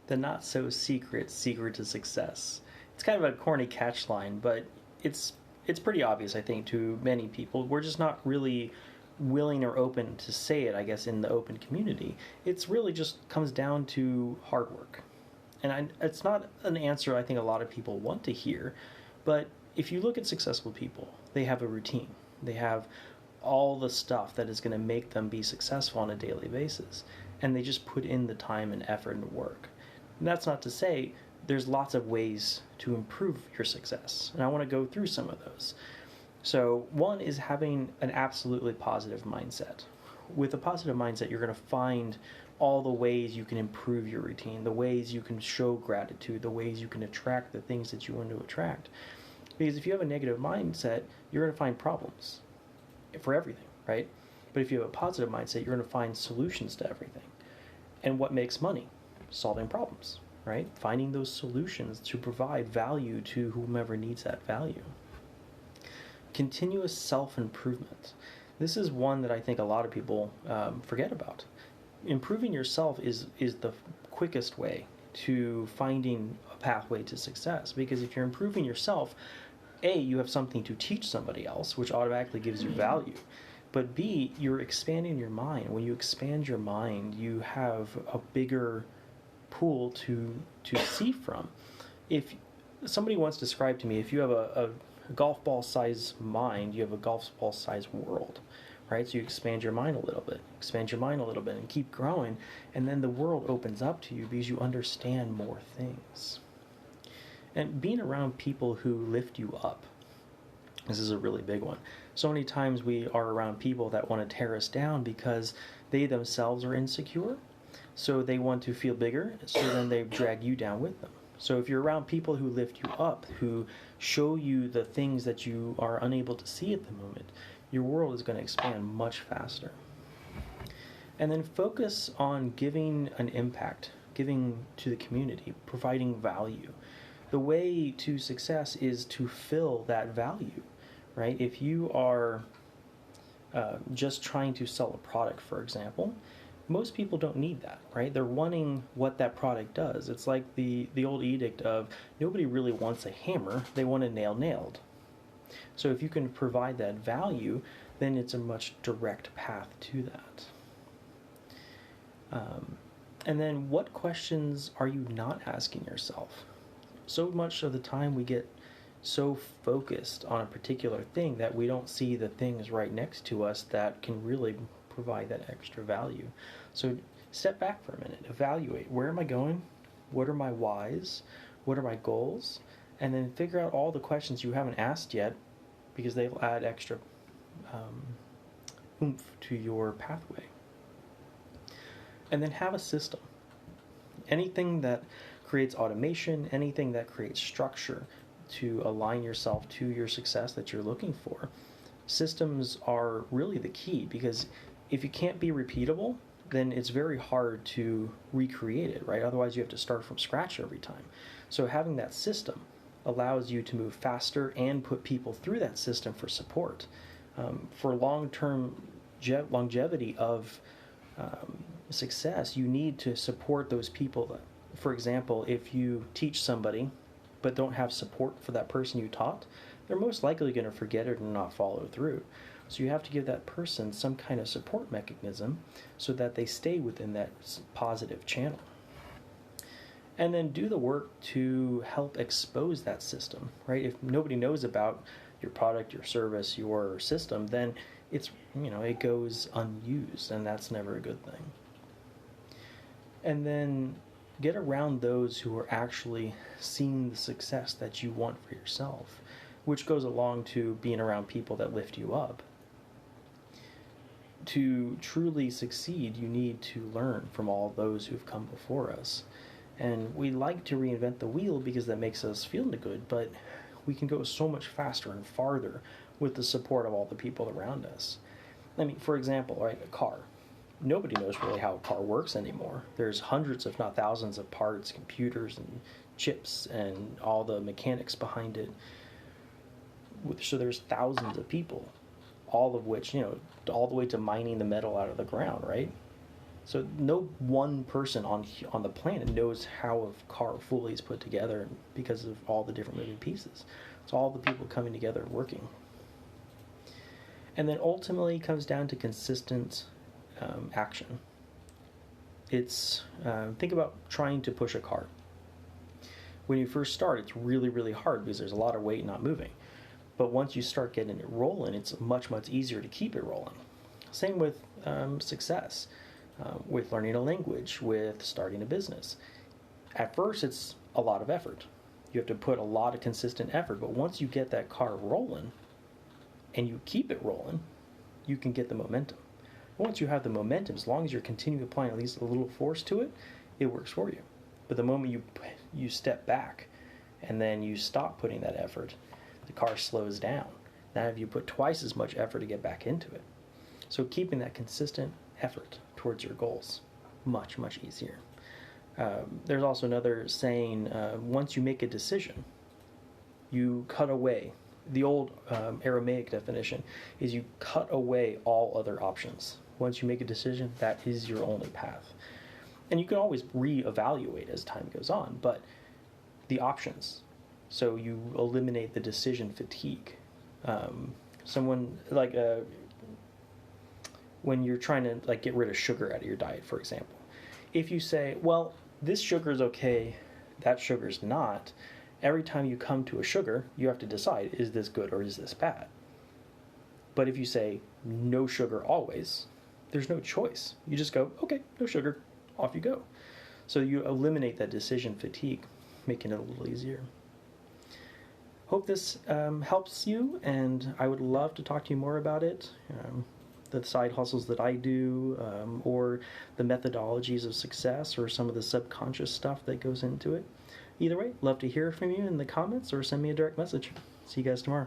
The not so secret secret to success. It's kind of a corny catch line, but it's it's pretty obvious, I think, to many people. We're just not really willing or open to say it, I guess, in the open community. It's really just comes down to hard work. It's not an answer I think a lot of people want to hear, but if you look at successful people, they have a routine. They have all the stuff that is going to make them be successful on a daily basis, and they just put in the time and effort and work. And that's not to say there's lots of ways to improve your success, and I want to go through some of those. So, one is having an absolutely positive mindset. With a positive mindset, you're going to find all the ways you can improve your routine, the ways you can show gratitude, the ways you can attract the things that you want to attract. Because if you have a negative mindset, you're going to find problems for everything, right? But if you have a positive mindset, you're going to find solutions to everything. And what makes money? Solving problems, right? Finding those solutions to provide value to whomever needs that value. Continuous self-improvement. This is one that I think a lot of people forget about. Improving yourself is the quickest way to finding a pathway to success, because if you're improving yourself, A, you have something to teach somebody else, which automatically gives you value. But B, you're expanding your mind. When you expand your mind, you have a bigger pool to see from. If somebody once described to me, if you have a golf ball size mind, you have a golf ball size world, right? So you expand your mind a little bit, and keep growing, and then the world opens up to you because you understand more things. And being around people who lift you up. This is a really big one. So many times we are around people that want to tear us down because they themselves are insecure. So they want to feel bigger, so then they drag you down with them. So if you're around people who lift you up, who show you the things that you are unable to see at the moment, your world is going to expand much faster. And then focus on giving an impact, giving to the community, providing value. The way to success is to fill that value, right? If you are just trying to sell a product, for example, most people don't need that, right? They're wanting what that product does. It's like the old edict of nobody really wants a hammer, they want a nail nailed. So if you can provide that value, then it's a much direct path to that. And then what questions are you not asking yourself? So much of the time we get so focused on a particular thing that we don't see the things right next to us that can really provide that extra value. So step back for a minute, evaluate, where am I going? What are my whys? What are my goals? And then figure out all the questions you haven't asked yet, because they'll add extra oomph to your pathway. And then have a system. Anything that creates automation, anything that creates structure to align yourself to your success that you're looking for. Systems are really the key, because if you can't be repeatable, then it's very hard to recreate it, right? Otherwise you have to start from scratch every time. So having that system allows you to move faster and put people through that system for support. For long-term longevity of success, you need to support those people. For example, if you teach somebody but don't have support for that person you taught, they're most likely going to forget it and not follow through. So you have to give that person some kind of support mechanism so that they stay within that positive channel. And then do the work to help expose that system, right? If nobody knows about your product, your service, your system, then it goes unused, and that's never a good thing. And then get around those who are actually seeing the success that you want for yourself, which goes along to being around people that lift you up. To truly succeed, you need to learn from all those who've come before us. And we like to reinvent the wheel because that makes us feel good, but we can go so much faster and farther with the support of all the people around us. I mean, for example, right, a car. Nobody knows really how a car works anymore. There's hundreds, if not thousands, of parts, computers and chips and all the mechanics behind it. So there's thousands of people, all of which, all the way to mining the metal out of the ground, right? So no one person on the planet knows how a car fully is put together because of all the different moving pieces. It's all the people coming together and working. And then ultimately it comes down to consistent action. It's think about trying to push a cart. When you first start, it's really, really hard because there's a lot of weight not moving. But once you start getting it rolling, it's much, much easier to keep it rolling. Same with success, with learning a language, with starting a business. At first, it's a lot of effort. You have to put a lot of consistent effort, but once you get that car rolling and you keep it rolling, you can get the momentum. Once you have the momentum, as long as you're continuing applying at least a little force to it, it works for you. But the moment you step back and then you stop putting that effort, the car slows down. Now you put twice as much effort to get back into it. So keeping that consistent effort towards your goals, much, much easier. There's also another saying, once you make a decision, you cut away. The old Aramaic definition is you cut away all other options. Once you make a decision, that is your only path. And you can always reevaluate as time goes on, but the options. So you eliminate the decision fatigue. Someone like when you're trying to like get rid of sugar out of your diet, for example. If you say, well, this sugar is okay, that sugar's not, every time you come to a sugar, you have to decide, is this good or is this bad? But if you say no sugar always, there's no choice. You just go, okay, no sugar, off you go. So you eliminate that decision fatigue, making it a little easier. Hope this helps you, and I would love to talk to you more about it. The side hustles that I do, or the methodologies of success, or some of the subconscious stuff that goes into it. Either way, love to hear from you in the comments or send me a direct message. See you guys tomorrow.